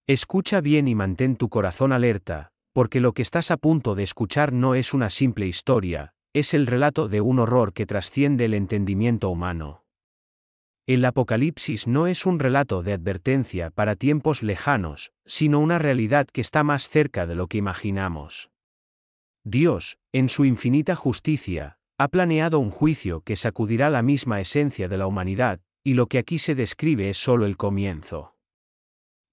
Escucha bien y mantén tu corazón alerta, porque lo que estás a punto de escuchar no es una simple historia, es el relato de un horror que trasciende el entendimiento humano. El Apocalipsis no es un relato de advertencia para tiempos lejanos, sino una realidad que está más cerca de lo que imaginamos. Dios, en su infinita justicia, ha planeado un juicio que sacudirá la misma esencia de la humanidad, y lo que aquí se describe es solo el comienzo.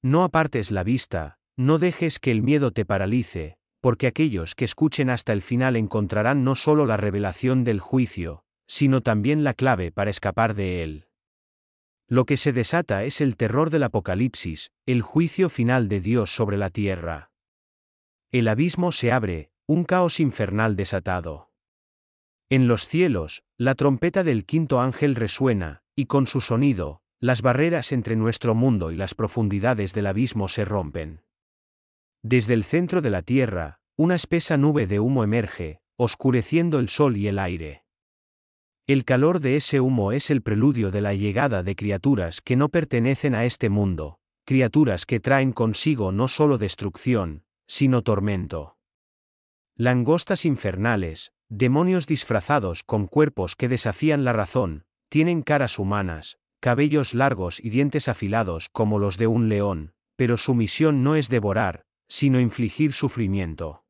No apartes la vista, no dejes que el miedo te paralice, porque aquellos que escuchen hasta el final encontrarán no solo la revelación del juicio, sino también la clave para escapar de él. Lo que se desata es el terror del Apocalipsis, el juicio final de Dios sobre la tierra. El abismo se abre, un caos infernal desatado. En los cielos, la trompeta del quinto ángel resuena, y con su sonido, las barreras entre nuestro mundo y las profundidades del abismo se rompen. Desde el centro de la tierra, una espesa nube de humo emerge, oscureciendo el sol y el aire. El calor de ese humo es el preludio de la llegada de criaturas que no pertenecen a este mundo, criaturas que traen consigo no solo destrucción, sino tormento. Langostas infernales, demonios disfrazados con cuerpos que desafían la razón, tienen caras humanas, cabellos largos y dientes afilados como los de un león, pero su misión no es devorar, sino infligir sufrimiento.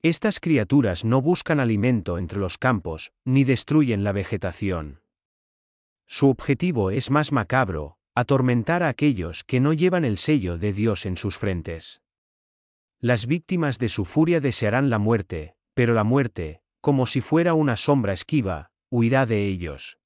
Estas criaturas no buscan alimento entre los campos, ni destruyen la vegetación. Su objetivo es más macabro, atormentar a aquellos que no llevan el sello de Dios en sus frentes. Las víctimas de su furia desearán la muerte, pero la muerte, como si fuera una sombra esquiva, huirá de ellos.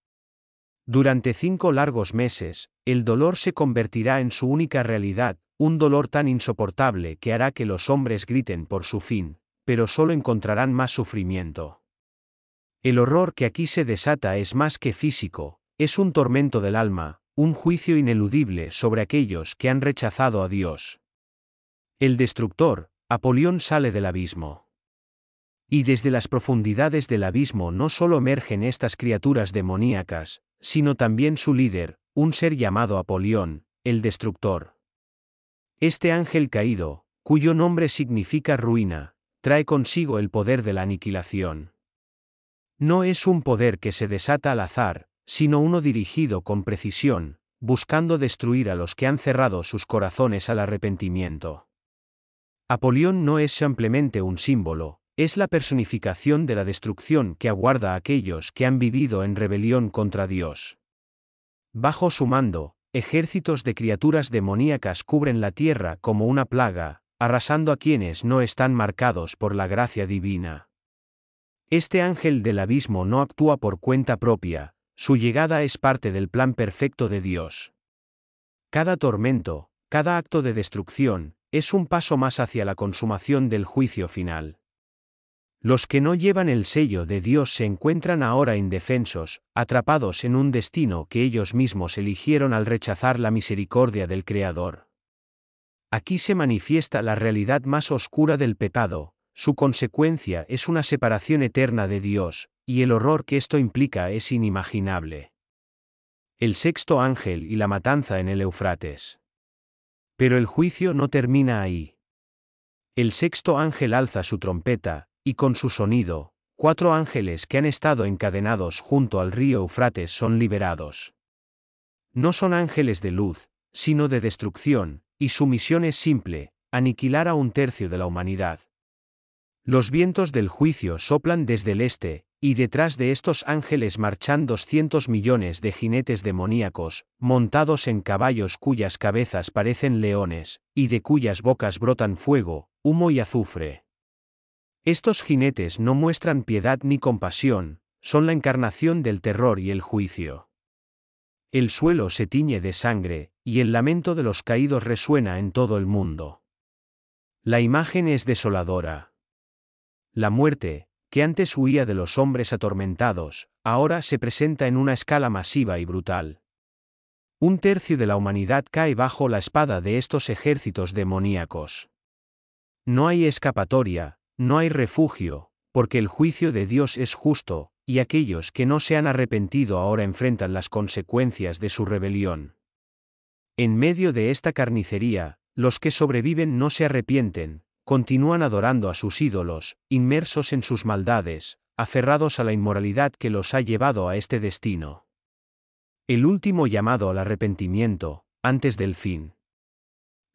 Durante 5 largos meses, el dolor se convertirá en su única realidad, un dolor tan insoportable que hará que los hombres griten por su fin, pero solo encontrarán más sufrimiento. El horror que aquí se desata es más que físico, es un tormento del alma, un juicio ineludible sobre aquellos que han rechazado a Dios. El destructor, Apolión, sale del abismo. Y desde las profundidades del abismo no solo emergen estas criaturas demoníacas, sino también su líder, un ser llamado Apolión, el destructor. Este ángel caído, cuyo nombre significa ruina, trae consigo el poder de la aniquilación. No es un poder que se desata al azar, sino uno dirigido con precisión, buscando destruir a los que han cerrado sus corazones al arrepentimiento. Apolión no es simplemente un símbolo, es la personificación de la destrucción que aguarda a aquellos que han vivido en rebelión contra Dios. Bajo su mando, ejércitos de criaturas demoníacas cubren la tierra como una plaga, arrasando a quienes no están marcados por la gracia divina. Este ángel del abismo no actúa por cuenta propia, su llegada es parte del plan perfecto de Dios. Cada tormento, cada acto de destrucción, es un paso más hacia la consumación del juicio final. Los que no llevan el sello de Dios se encuentran ahora indefensos, atrapados en un destino que ellos mismos eligieron al rechazar la misericordia del Creador. Aquí se manifiesta la realidad más oscura del pecado, su consecuencia es una separación eterna de Dios, y el horror que esto implica es inimaginable. El sexto ángel y la matanza en el Éufrates. Pero el juicio no termina ahí. El sexto ángel alza su trompeta, y con su sonido, 4 ángeles que han estado encadenados junto al río Éufrates son liberados. No son ángeles de luz, sino de destrucción, y su misión es simple, aniquilar a 1/3 de la humanidad. Los vientos del juicio soplan desde el este, y detrás de estos ángeles marchan 200 millones de jinetes demoníacos, montados en caballos cuyas cabezas parecen leones, y de cuyas bocas brotan fuego, humo y azufre. Estos jinetes no muestran piedad ni compasión, son la encarnación del terror y el juicio. El suelo se tiñe de sangre, y el lamento de los caídos resuena en todo el mundo. La imagen es desoladora. La muerte, que antes huía de los hombres atormentados, ahora se presenta en una escala masiva y brutal. 1/3 de la humanidad cae bajo la espada de estos ejércitos demoníacos. No hay escapatoria, no hay refugio, porque el juicio de Dios es justo, y aquellos que no se han arrepentido ahora enfrentan las consecuencias de su rebelión. En medio de esta carnicería, los que sobreviven no se arrepienten, continúan adorando a sus ídolos, inmersos en sus maldades, aferrados a la inmoralidad que los ha llevado a este destino. El último llamado al arrepentimiento, antes del fin.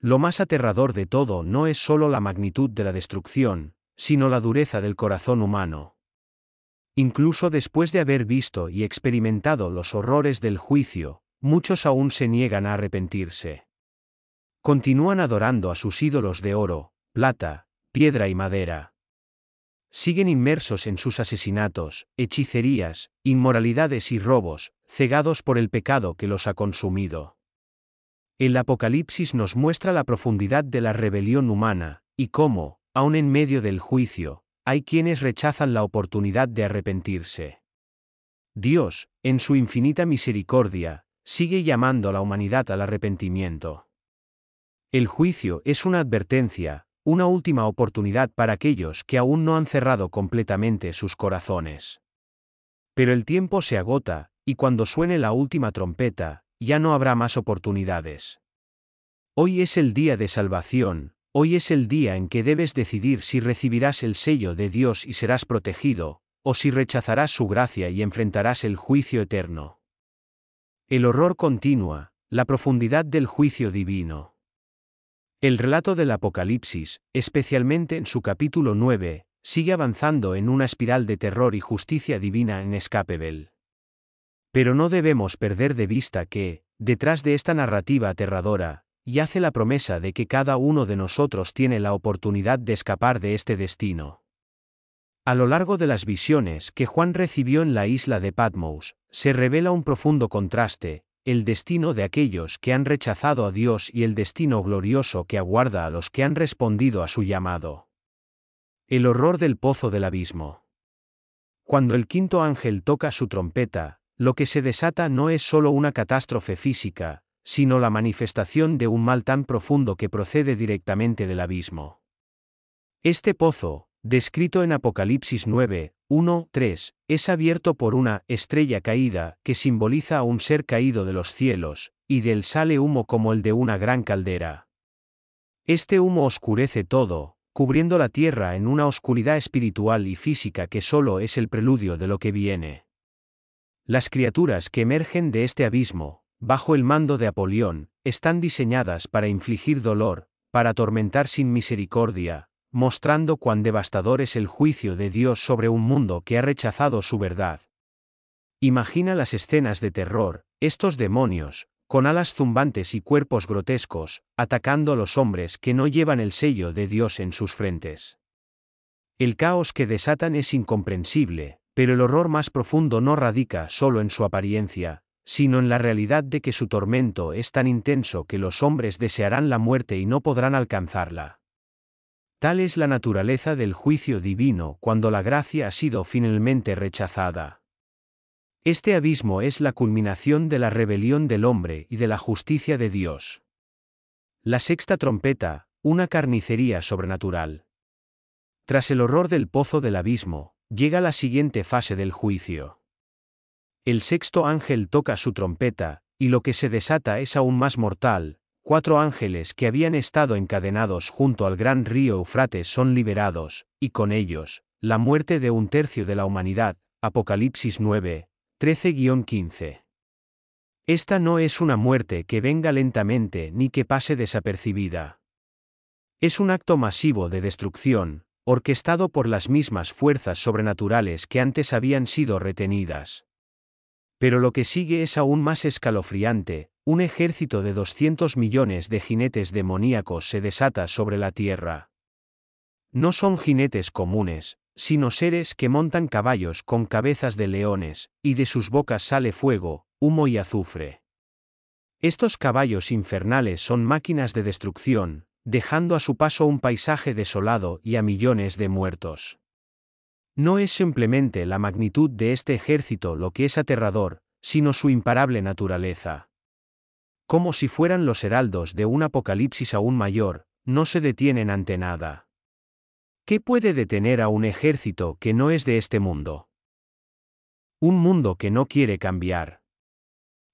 Lo más aterrador de todo no es solo la magnitud de la destrucción, sino la dureza del corazón humano. Incluso después de haber visto y experimentado los horrores del juicio, muchos aún se niegan a arrepentirse. Continúan adorando a sus ídolos de oro, plata, piedra y madera. Siguen inmersos en sus asesinatos, hechicerías, inmoralidades y robos, cegados por el pecado que los ha consumido. El Apocalipsis nos muestra la profundidad de la rebelión humana, y cómo, aun en medio del juicio, hay quienes rechazan la oportunidad de arrepentirse. Dios, en su infinita misericordia, sigue llamando a la humanidad al arrepentimiento. El juicio es una advertencia, una última oportunidad para aquellos que aún no han cerrado completamente sus corazones. Pero el tiempo se agota, y cuando suene la última trompeta, ya no habrá más oportunidades. Hoy es el día de salvación, hoy es el día en que debes decidir si recibirás el sello de Dios y serás protegido, o si rechazarás su gracia y enfrentarás el juicio eterno. El horror continúa, la profundidad del juicio divino. El relato del Apocalipsis, especialmente en su capítulo 9, sigue avanzando en una espiral de terror y justicia divina inescapable. Pero no debemos perder de vista que, detrás de esta narrativa aterradora, yace la promesa de que cada uno de nosotros tiene la oportunidad de escapar de este destino. A lo largo de las visiones que Juan recibió en la isla de Patmos, se revela un profundo contraste, el destino de aquellos que han rechazado a Dios y el destino glorioso que aguarda a los que han respondido a su llamado. El horror del pozo del abismo. Cuando el quinto ángel toca su trompeta, lo que se desata no es solo una catástrofe física, sino la manifestación de un mal tan profundo que procede directamente del abismo. Este pozo, descrito en Apocalipsis 9, 1, 3, es abierto por una estrella caída que simboliza a un ser caído de los cielos, y de él sale humo como el de una gran caldera. Este humo oscurece todo, cubriendo la tierra en una oscuridad espiritual y física que solo es el preludio de lo que viene. Las criaturas que emergen de este abismo, bajo el mando de Apolión, están diseñadas para infligir dolor, para atormentar sin misericordia, mostrando cuán devastador es el juicio de Dios sobre un mundo que ha rechazado su verdad. Imagina las escenas de terror, estos demonios, con alas zumbantes y cuerpos grotescos, atacando a los hombres que no llevan el sello de Dios en sus frentes. El caos que desatan es incomprensible, pero el horror más profundo no radica solo en su apariencia, sino en la realidad de que su tormento es tan intenso que los hombres desearán la muerte y no podrán alcanzarla. Tal es la naturaleza del juicio divino cuando la gracia ha sido finalmente rechazada. Este abismo es la culminación de la rebelión del hombre y de la justicia de Dios. La sexta trompeta, una carnicería sobrenatural. Tras el horror del pozo del abismo, llega la siguiente fase del juicio. El sexto ángel toca su trompeta, y lo que se desata es aún más mortal. 4 ángeles que habían estado encadenados junto al gran río Eufrates son liberados, y con ellos, la muerte de un tercio de la humanidad. Apocalipsis 9, 13-15. Esta no es una muerte que venga lentamente ni que pase desapercibida. Es un acto masivo de destrucción, orquestado por las mismas fuerzas sobrenaturales que antes habían sido retenidas. Pero lo que sigue es aún más escalofriante. Un ejército de 200 millones de jinetes demoníacos se desata sobre la tierra. No son jinetes comunes, sino seres que montan caballos con cabezas de leones, y de sus bocas sale fuego, humo y azufre. Estos caballos infernales son máquinas de destrucción, dejando a su paso un paisaje desolado y a millones de muertos. No es simplemente la magnitud de este ejército lo que es aterrador, sino su imparable naturaleza. Como si fueran los heraldos de un apocalipsis aún mayor, no se detienen ante nada. ¿Qué puede detener a un ejército que no es de este mundo? Un mundo que no quiere cambiar.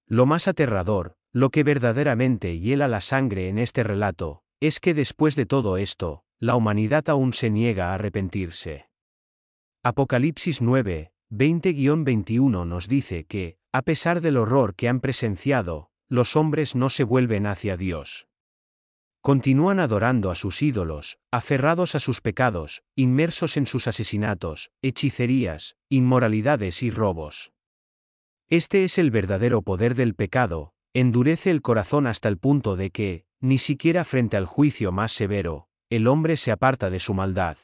Lo más aterrador, lo que verdaderamente hiela la sangre en este relato, es que después de todo esto, la humanidad aún se niega a arrepentirse. Apocalipsis 9, 20-21 nos dice que, a pesar del horror que han presenciado, los hombres no se vuelven hacia Dios. Continúan adorando a sus ídolos, aferrados a sus pecados, inmersos en sus asesinatos, hechicerías, inmoralidades y robos. Este es el verdadero poder del pecado, endurece el corazón hasta el punto de que, ni siquiera frente al juicio más severo, el hombre se aparta de su maldad.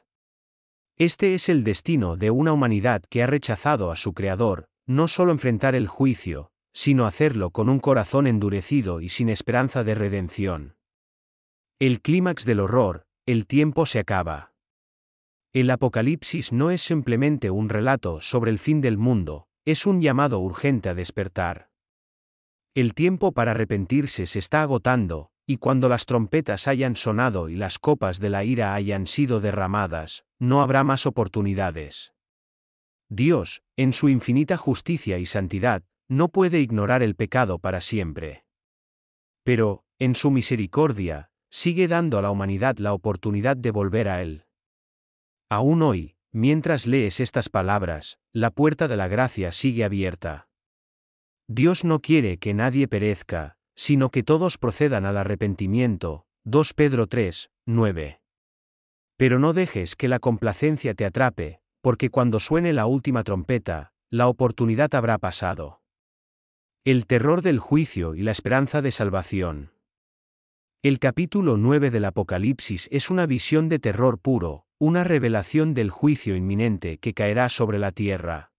Este es el destino de una humanidad que ha rechazado a su Creador, no solo enfrentar el juicio, sino hacerlo con un corazón endurecido y sin esperanza de redención. El clímax del horror, el tiempo se acaba. El Apocalipsis no es simplemente un relato sobre el fin del mundo, es un llamado urgente a despertar. El tiempo para arrepentirse se está agotando, y cuando las trompetas hayan sonado y las copas de la ira hayan sido derramadas, no habrá más oportunidades. Dios, en su infinita justicia y santidad, no puede ignorar el pecado para siempre. Pero, en su misericordia, sigue dando a la humanidad la oportunidad de volver a Él. Aún hoy, mientras lees estas palabras, la puerta de la gracia sigue abierta. Dios no quiere que nadie perezca, sino que todos procedan al arrepentimiento. 2 Pedro 3, 9. Pero no dejes que la complacencia te atrape, porque cuando suene la última trompeta, la oportunidad habrá pasado. El terror del juicio y la esperanza de salvación. El capítulo 9 del Apocalipsis es una visión de terror puro, una revelación del juicio inminente que caerá sobre la tierra.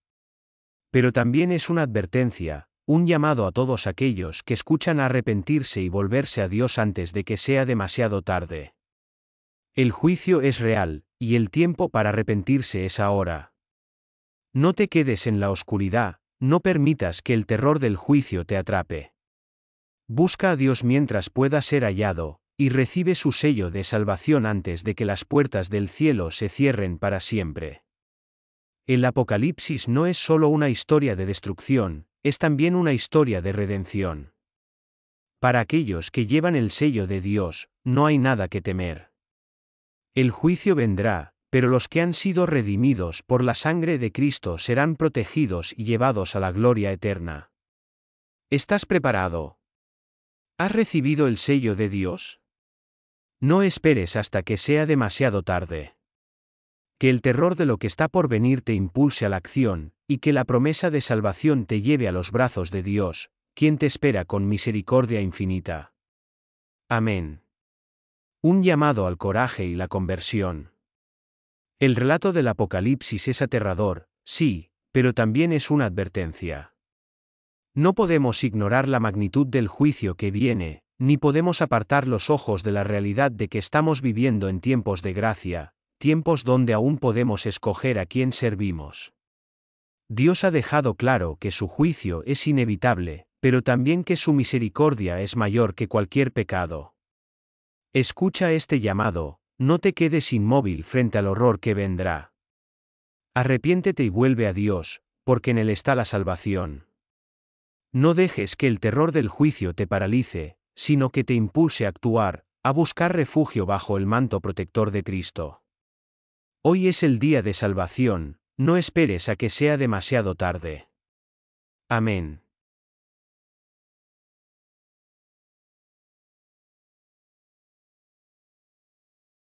Pero también es una advertencia, un llamado a todos aquellos que escuchan a arrepentirse y volverse a Dios antes de que sea demasiado tarde. El juicio es real, y el tiempo para arrepentirse es ahora. No te quedes en la oscuridad, no permitas que el terror del juicio te atrape. Busca a Dios mientras pueda ser hallado, y recibe su sello de salvación antes de que las puertas del cielo se cierren para siempre. El Apocalipsis no es solo una historia de destrucción, es también una historia de redención. Para aquellos que llevan el sello de Dios, no hay nada que temer. El juicio vendrá, pero los que han sido redimidos por la sangre de Cristo serán protegidos y llevados a la gloria eterna. ¿Estás preparado? ¿Has recibido el sello de Dios? No esperes hasta que sea demasiado tarde. Que el terror de lo que está por venir te impulse a la acción, y que la promesa de salvación te lleve a los brazos de Dios, quien te espera con misericordia infinita. Amén. Un llamado al coraje y la conversión. El relato del Apocalipsis es aterrador, sí, pero también es una advertencia. No podemos ignorar la magnitud del juicio que viene, ni podemos apartar los ojos de la realidad de que estamos viviendo en tiempos de gracia, tiempos donde aún podemos escoger a quién servimos. Dios ha dejado claro que su juicio es inevitable, pero también que su misericordia es mayor que cualquier pecado. Escucha este llamado, no te quedes inmóvil frente al horror que vendrá. Arrepiéntete y vuelve a Dios, porque en Él está la salvación. No dejes que el terror del juicio te paralice, sino que te impulse a actuar, a buscar refugio bajo el manto protector de Cristo. Hoy es el día de salvación, no esperes a que sea demasiado tarde. Amén.